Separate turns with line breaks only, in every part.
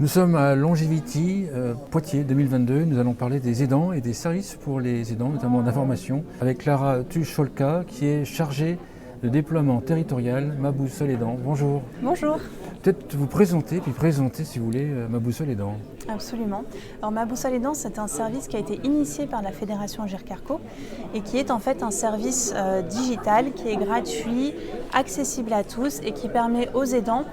Nous sommes à Longevity, Poitiers 2022. Nous allons parler des aidants et des services pour les aidants, notamment d'information, avec Clara Tucholka qui est chargée de déploiement territorial Ma Boussole Aidant. Bonjour.
Bonjour.
Peut-être vous présenter, puis présenter si vous voulez Ma Boussole Aidant.
Absolument. Alors Ma Boussole Aidant, c'est un service qui a été initié par la Fédération Agirc-Arrco et qui est en fait un service digital qui est gratuit, accessible à tous et qui permet aux aidants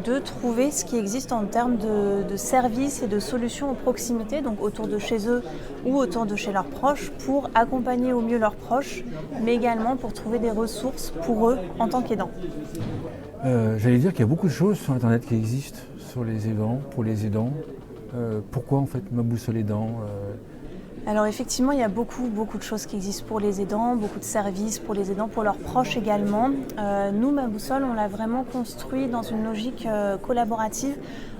de trouver ce qui existe en termes de services et de solutions aux proximités, donc autour de chez eux ou autour de chez leurs proches, pour accompagner au mieux leurs proches, mais également pour trouver des ressources pour eux en tant qu'aidants.
J'allais dire qu'il y a beaucoup de choses sur Internet qui existent sur les aidants, pour les aidants. Pourquoi en fait Ma Boussole Aidant
Alors effectivement, il y a beaucoup de choses qui existent pour les aidants, beaucoup de services pour les aidants, pour leurs proches également. Nous, Ma Boussole, on l'a vraiment construit dans une logique collaborative.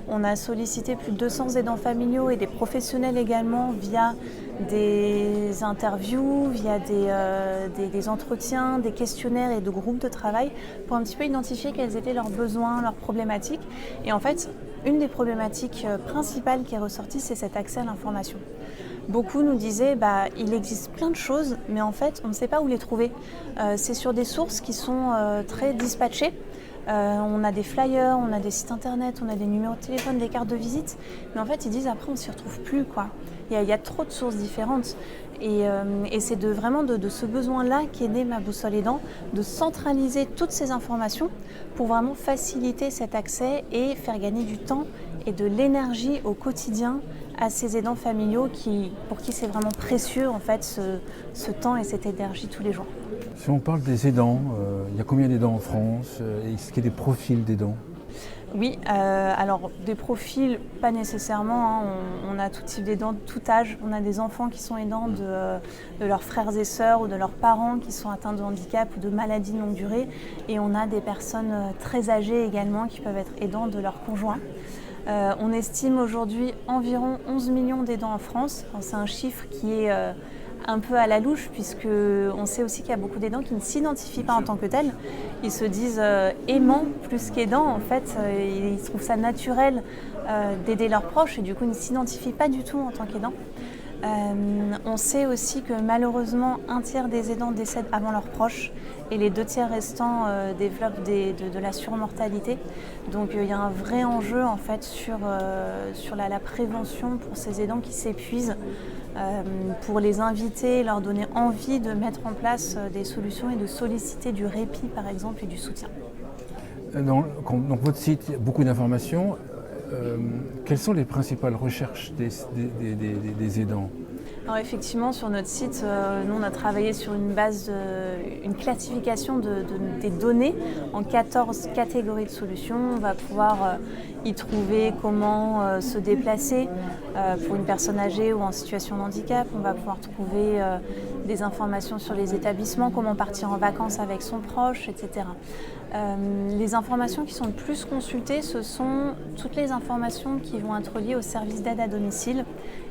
On a sollicité plus de 200 aidants familiaux et des professionnels également via des interviews, via des entretiens, des questionnaires et de groupes de travail pour un petit peu identifier quels étaient leurs besoins, leurs problématiques. Et en fait, une des problématiques principales qui est ressortie, c'est cet accès à l'information. Beaucoup nous disaient il existe plein de choses, mais en fait, on ne sait pas où les trouver. C'est sur des sources qui sont très dispatchées. On a des flyers, on a des sites internet, on a des numéros de téléphone, des cartes de visite. Mais en fait, ils disent après, on ne s'y retrouve plus, quoi. Il y a trop de sources différentes. Et c'est vraiment de ce besoin-là qu'est né Ma Boussole Aidant, de centraliser toutes ces informations pour vraiment faciliter cet accès et faire gagner du temps et de l'énergie au quotidien à ces aidants familiaux pour qui c'est vraiment précieux en fait ce temps et cette énergie tous les jours.
Si on parle des aidants, il y a combien d'aidants en France? Est-ce qu'il y a des profils d'aidants?
Oui, alors des profils, pas nécessairement. On a tout type d'aidants, tout âge. On a des enfants qui sont aidants de leurs frères et sœurs ou de leurs parents qui sont atteints de handicap ou de maladies de longue durée. Et on a des personnes très âgées également qui peuvent être aidants de leurs conjoints. On estime aujourd'hui environ 11 millions d'aidants en France. Alors, c'est un chiffre qui est un peu à la louche puisqu'on sait aussi qu'il y a beaucoup d'aidants qui ne s'identifient pas en tant que tels. Ils se disent aimants plus qu'aidants. En fait, ils trouvent ça naturel d'aider leurs proches et du coup ils ne s'identifient pas du tout en tant qu'aidants. On sait aussi que malheureusement un tiers des aidants décèdent avant leurs proches et les 2 tiers restants développent de la surmortalité. Donc il y a un vrai enjeu en fait sur la prévention pour ces aidants qui s'épuisent, pour les inviter, leur donner envie de mettre en place des solutions et de solliciter du répit par exemple et du soutien.
Donc votre site, il y a beaucoup d'informations. Quelles sont les principales recherches des aidants?
Alors effectivement, sur notre site, nous on a travaillé sur une classification des données en 14 catégories de solutions. On va pouvoir y trouver comment se déplacer pour une personne âgée ou en situation de handicap. On va pouvoir trouver des informations sur les établissements, comment partir en vacances avec son proche, etc. Les informations qui sont le plus consultées, ce sont toutes les informations qui vont être liées au service d'aide à domicile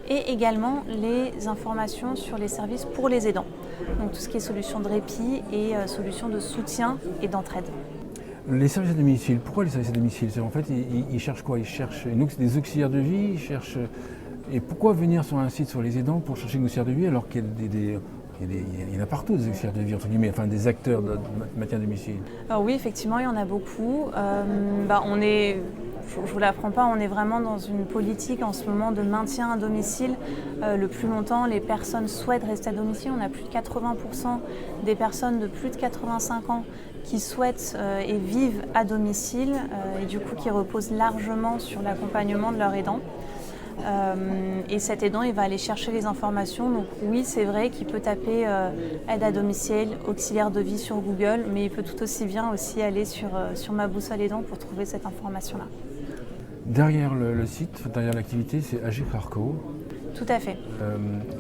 et également les informations sur les services pour les aidants. Donc tout ce qui est solutions de répit et solutions de soutien et d'entraide.
Les services à domicile, pourquoi les services à domicile? En fait, ils cherchent quoi? Ils cherchent des auxiliaires de vie, Et pourquoi venir sur un site sur les aidants pour chercher une auxiliaire de vie alors qu'il y a il y en a partout des auxiliaires de vie, entre guillemets, enfin des acteurs de maintien à domicile?
Alors oui, effectivement, il y en a beaucoup. Je ne vous l'apprends pas, on est vraiment dans une politique en ce moment de maintien à domicile. Le plus longtemps, les personnes souhaitent rester à domicile. On a plus de 80% des personnes de plus de 85 ans qui souhaitent et vivent à domicile et du coup qui reposent largement sur l'accompagnement de leur aidant. Et cet aidant, il va aller chercher les informations. Donc oui, c'est vrai qu'il peut taper aide à domicile, auxiliaire de vie sur Google, mais il peut tout aussi bien aussi aller sur Ma Boussole Aidant pour trouver cette information-là.
Derrière le site, derrière l'activité, c'est Agirc-Arrco.
Tout à fait.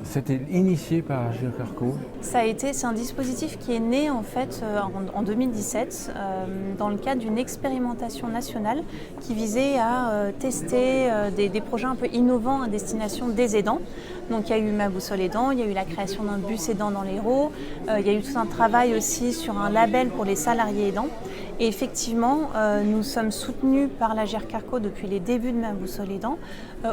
C'était initié par Agirc-Arrco.
C'est un dispositif qui est né en fait en 2017 dans le cadre d'une expérimentation nationale qui visait à tester des projets un peu innovants à destination des aidants. Donc il y a eu Ma Boussole Aidant, il y a eu la création d'un bus aidant dans l'Hérault, il y a eu tout un travail aussi sur un label pour les salariés aidants. Et effectivement, nous sommes soutenus par l'Agir Carco depuis les débuts de Ma Boussole Aidant.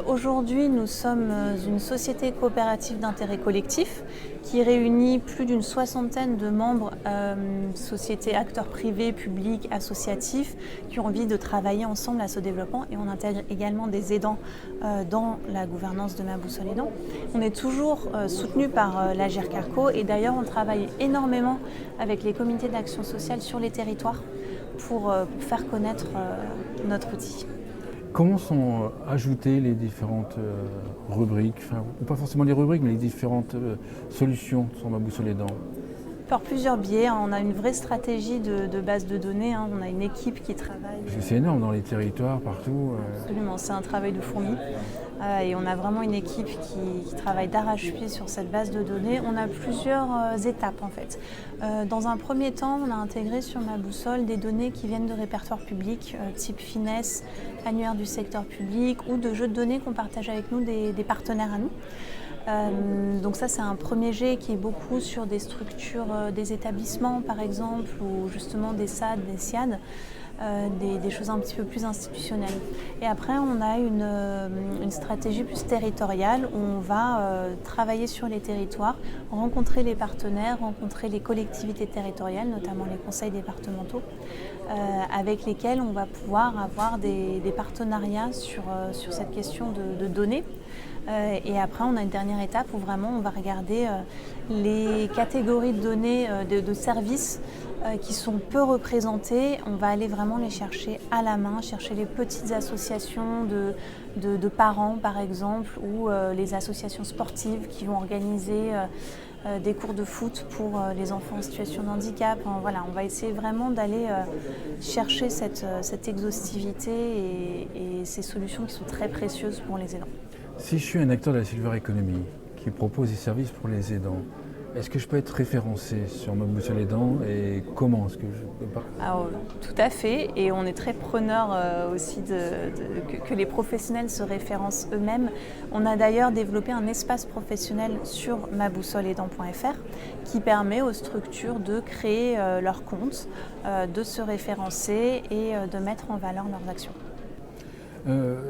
Aujourd'hui, nous sommes une société coopérative d'intérêt collectif qui réunit plus d'une soixantaine de membres, sociétés, acteurs privés, publics, associatifs, qui ont envie de travailler ensemble à ce développement. Et on intègre également des aidants dans la gouvernance de Ma Boussole Aidant. On est toujours soutenu par l'Agir Carco et d'ailleurs on travaille énormément avec les comités d'action sociale sur les territoires pour faire connaître notre outil.
Comment sont ajoutées les différentes rubriques, ou pas forcément les rubriques, mais les différentes solutions sur Ma Boussole Aidant?
Par plusieurs biais, on a une vraie stratégie de base de données, on a une équipe qui travaille.
Parce que c'est énorme dans les territoires, partout.
Absolument, c'est un travail de fourmi. Et on a vraiment une équipe qui travaille d'arrache-pied sur cette base de données. On a plusieurs étapes en fait. Dans un premier temps, on a intégré sur Ma Boussole des données qui viennent de répertoires publics, type Finesse, annuaire du secteur public ou de jeux de données qu'on partage avec nous des partenaires à nous. Donc ça c'est un premier jet qui est beaucoup sur des structures des établissements par exemple ou justement des SAD, des SIAD. Des choses un petit peu plus institutionnelles. Et après, on a une stratégie plus territoriale où on va travailler sur les territoires, rencontrer les partenaires, rencontrer les collectivités territoriales, notamment les conseils départementaux, avec lesquels on va pouvoir avoir des partenariats sur cette question de données. Et après, on a une dernière étape où vraiment on va regarder les catégories de données de services qui sont peu représentées. On va aller vraiment les chercher à la main, chercher les petites associations de parents par exemple ou les associations sportives qui vont organiser des cours de foot pour les enfants en situation de handicap. Voilà, on va essayer vraiment d'aller chercher cette exhaustivité et ces solutions qui sont très précieuses pour les aidants.
Si je suis un acteur de la silver economy qui propose des services pour les aidants, est-ce que je peux être référencé sur Ma Boussole Aidant et comment est-ce que je peux pas?
Alors, tout à fait, et on est très preneur aussi que les professionnels se référencent eux-mêmes. On a d'ailleurs développé un espace professionnel sur maboussole-aidant.fr qui permet aux structures de créer leur compte, de se référencer et de mettre en valeur leurs actions.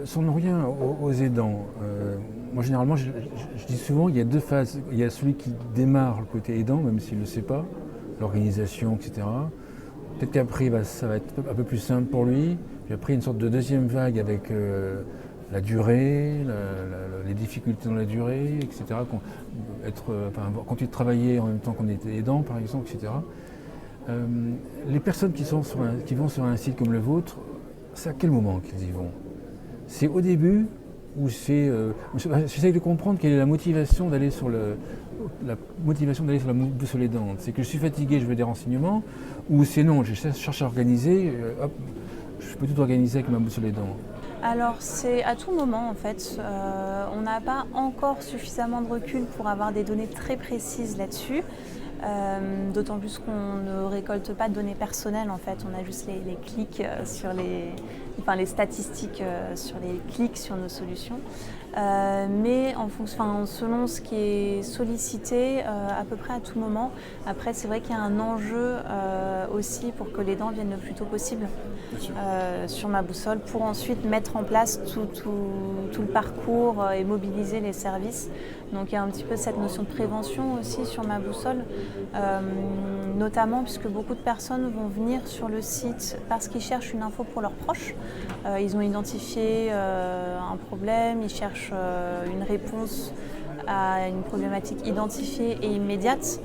Si on en revient aux aidants, moi généralement je dis souvent il y a deux phases. Il y a celui qui démarre le côté aidant, même s'il ne le sait pas, l'organisation, etc. Peut-être qu'après ça va être un peu plus simple pour lui. Puis après il y a une sorte de deuxième vague avec la durée, les difficultés dans la durée, etc. Continuer de travailler en même temps qu'on était aidant par exemple, etc. Les personnes qui vont sur un site comme le vôtre, c'est à quel moment qu'ils y vont? C'est au début ou c'est... J'essaie de comprendre quelle est la motivation d'aller sur la Boussole Aidante. C'est que je suis fatigué, je veux des renseignements, ou c'est non, je cherche à organiser, hop, je peux tout organiser avec Ma Boussole Aidante.
Alors c'est à tout moment en fait, on n'a pas encore suffisamment de recul pour avoir des données très précises là-dessus. D'autant plus qu'on ne récolte pas de données personnelles en fait, on a juste les clics sur les statistiques sur les clics sur nos solutions. Mais selon ce qui est sollicité à peu près à tout moment. Après c'est vrai qu'il y a un enjeu aussi pour que les aidants viennent le plus tôt possible sur Ma Boussole pour ensuite mettre en place tout le parcours et mobiliser les services. Donc il y a un petit peu cette notion de prévention aussi sur Ma Boussole, notamment puisque beaucoup de personnes vont venir sur le site parce qu'ils cherchent une info pour leurs proches. Ils ont identifié un problème, ils cherchent une réponse à une problématique identifiée et immédiate.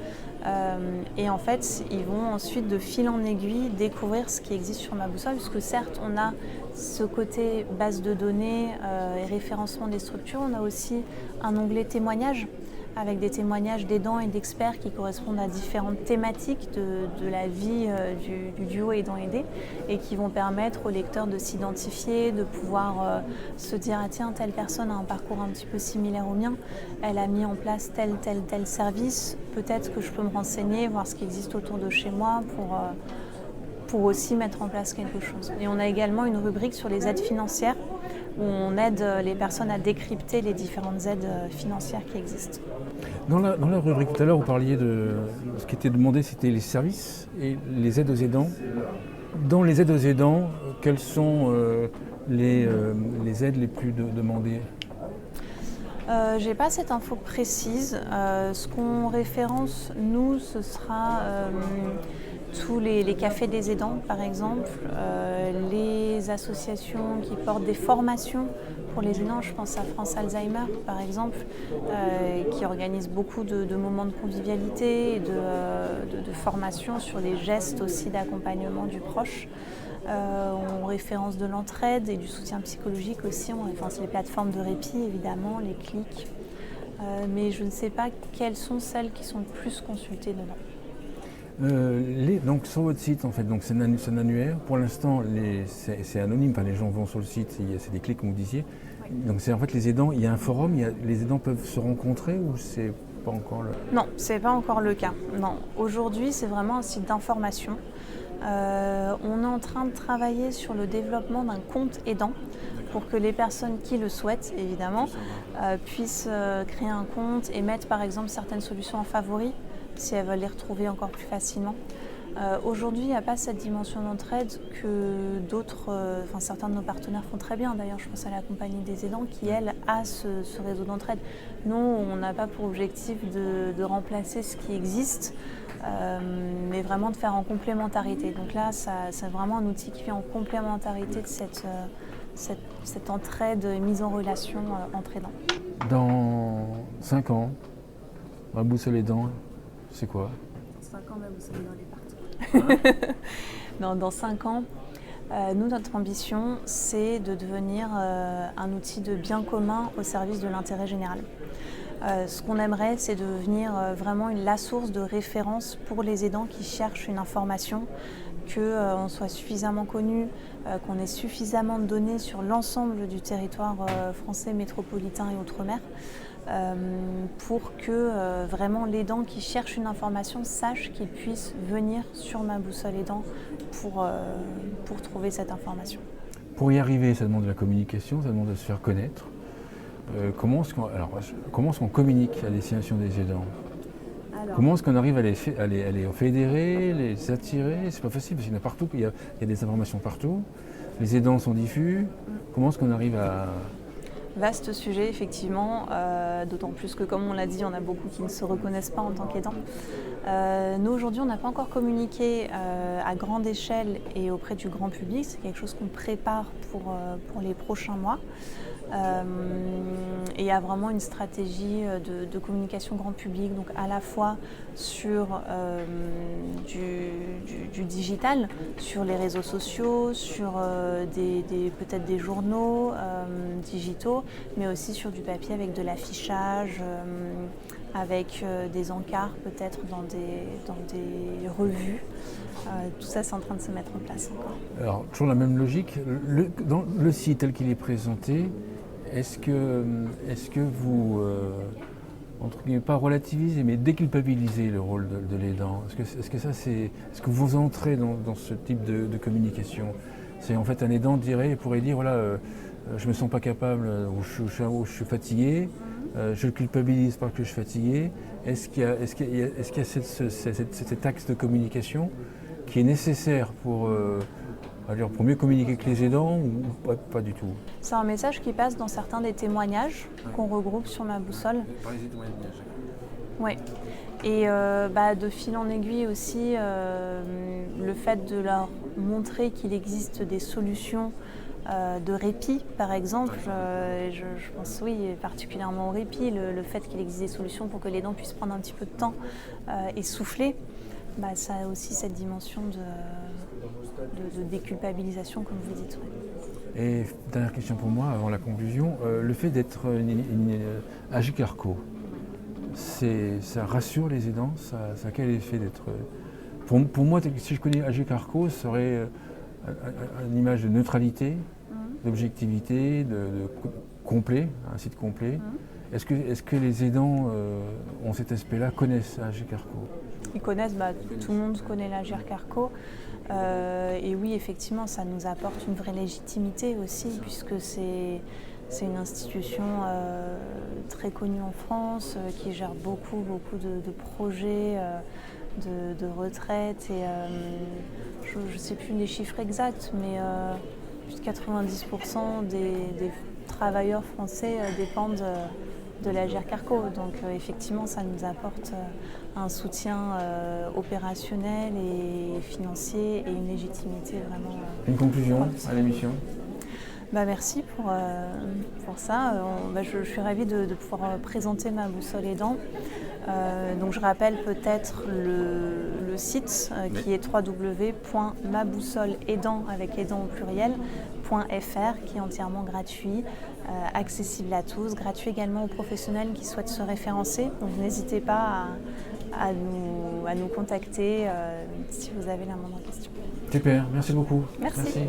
Et en fait, ils vont ensuite de fil en aiguille découvrir ce qui existe sur Ma Boussole, puisque certes, on a ce côté base de données et référencement des structures, on a aussi un onglet témoignages avec des témoignages d'aidants et d'experts qui correspondent à différentes thématiques de la vie du duo aidant-aidé et qui vont permettre aux lecteurs de s'identifier, de pouvoir se dire « Ah tiens, telle personne a un parcours un petit peu similaire au mien, elle a mis en place tel service, peut-être que je peux me renseigner, voir ce qui existe autour de chez moi pour aussi mettre en place quelque chose ». Et on a également une rubrique sur les aides financières où on aide les personnes à décrypter les différentes aides financières qui existent.
Dans la rubrique tout à l'heure, vous parliez de ce qui était demandé, c'était les services et les aides aux aidants. Dans les aides aux aidants, quelles sont les aides les plus demandées?
J'ai pas cette info précise. Ce qu'on référence, nous, ce sera tous les cafés des aidants, par exemple, les associations qui portent des formations pour les aidants. Je pense à France Alzheimer, par exemple, qui organise beaucoup de moments de convivialité et de formation sur les gestes aussi d'accompagnement du proche. On référence de l'entraide et du soutien psychologique aussi. On référence les plateformes de répit, évidemment, les clics. Mais je ne sais pas quelles sont celles qui sont le plus consultées dedans.
Donc sur votre site, en fait, donc c'est un annuaire. Pour l'instant, c'est anonyme. Enfin, les gens vont sur le site, c'est des clics, comme vous disiez. Oui. Donc c'est en fait les aidants. Il y a un forum. Les aidants peuvent se rencontrer ou c'est pas encore le...
Non, c'est pas encore le cas. Non, aujourd'hui, c'est vraiment un site d'information. On est en train de travailler sur le développement d'un compte aidant pour que les personnes qui le souhaitent, évidemment, puissent créer un compte et mettre par exemple certaines solutions en favoris si elles veulent les retrouver encore plus facilement. Aujourd'hui, il n'y a pas cette dimension d'entraide que certains de nos partenaires font très bien. D'ailleurs, je pense à la Compagnie des aidants qui, elle, a ce réseau d'entraide. Nous, on n'a pas pour objectif de remplacer ce qui existe, mais vraiment de faire en complémentarité. Donc là, c'est vraiment un outil qui vient en complémentarité de cette entraide mise en relation entre aidants.
Dans 5 ans, ma boussole aidant, c'est quoi?
Dans 5 ans, ma boussole aidant est partout. Dans 5 ans, nous, notre ambition, c'est de devenir un outil de bien commun au service de l'intérêt général. Ce qu'on aimerait, c'est devenir vraiment la source de référence pour les aidants qui cherchent une information, qu'on soit suffisamment connu, qu'on ait suffisamment de données sur l'ensemble du territoire français métropolitain et outre-mer, pour que vraiment l'aidant qui cherche une information sache qu'il puisse venir sur ma boussole aidant pour trouver cette information.
Pour y arriver, ça demande de la communication, ça demande de se faire connaître. Comment est-ce qu'on communique à destination des aidants? Comment est-ce qu'on arrive à les fédérer, les attirer? C'est pas facile parce qu'il y en a partout, il y a des informations partout. Les aidants sont diffus. Comment est-ce qu'on arrive à...
Vaste sujet, effectivement, d'autant plus que, comme on l'a dit, on a beaucoup qui ne se reconnaissent pas en tant qu'aidants. Nous, aujourd'hui, on n'a pas encore communiqué à grande échelle et auprès du grand public. C'est quelque chose qu'on prépare pour les prochains mois. Et il y a vraiment une stratégie de communication grand public, donc à la fois sur du digital, sur les réseaux sociaux, sur peut-être des journaux digitaux, mais aussi sur du papier avec de l'affichage, avec des encarts peut-être dans des revues. Tout ça, c'est en train de se mettre en place encore.
Alors, toujours la même logique. Dans le site tel qu'il est présenté, est-ce que vous, entre guillemets, pas relativisez, mais déculpabilisez le rôle de l'aidant? Est-ce que vous entrez dans ce type de communication? C'est en fait un aidant pourrait dire voilà, je me sens pas capable, ou je suis fatigué, je le culpabilise parce que je suis fatigué. Est-ce qu'il y a cet axe de communication qui est nécessaire pour mieux communiquer avec les aidants ou pas du tout?
C'est un message qui passe dans certains des témoignages qu'on regroupe sur ma boussole.
Par les témoignages.
Oui. Et de fil en aiguille aussi, le fait de leur montrer qu'il existe des solutions de répit, par exemple. Je pense, oui, particulièrement au répit, le fait qu'il existe des solutions pour que l'aidant puisse prendre un petit peu de temps et souffler, ça a aussi cette dimension de déculpabilisation, comme vous dites. Ouais.
Et dernière question pour moi, avant la conclusion, le fait d'être Agicarco, ça rassure les aidants? Ça a quel effet d'être... Pour moi, si je connais Agicarco, ça serait une image de neutralité, d'objectivité, de complet, un site complet. Est-ce que les aidants ont cet aspect-là, connaissent Agicarco?
Ils connaissent, tout le monde connaît l'Agicarco. Et oui, effectivement, ça nous apporte une vraie légitimité aussi, puisque c'est une institution très connue en France, qui gère beaucoup de projets de retraite et je ne sais plus les chiffres exacts, mais plus de 90% des travailleurs français dépendent de la GER-Carco. Donc effectivement, ça nous apporte un soutien opérationnel et financier et une légitimité vraiment.
Une conclusion à l'émission?
Merci pour ça. Je suis ravie de pouvoir présenter ma boussole aidant. Donc je rappelle peut-être le site qui est www.maboussoleaidant avec aidant au pluriel.fr, qui est entièrement gratuit, accessible à tous, gratuit également aux professionnels qui souhaitent se référencer. Donc n'hésitez pas à nous contacter si vous avez la moindre question.
Super, merci beaucoup.
Merci.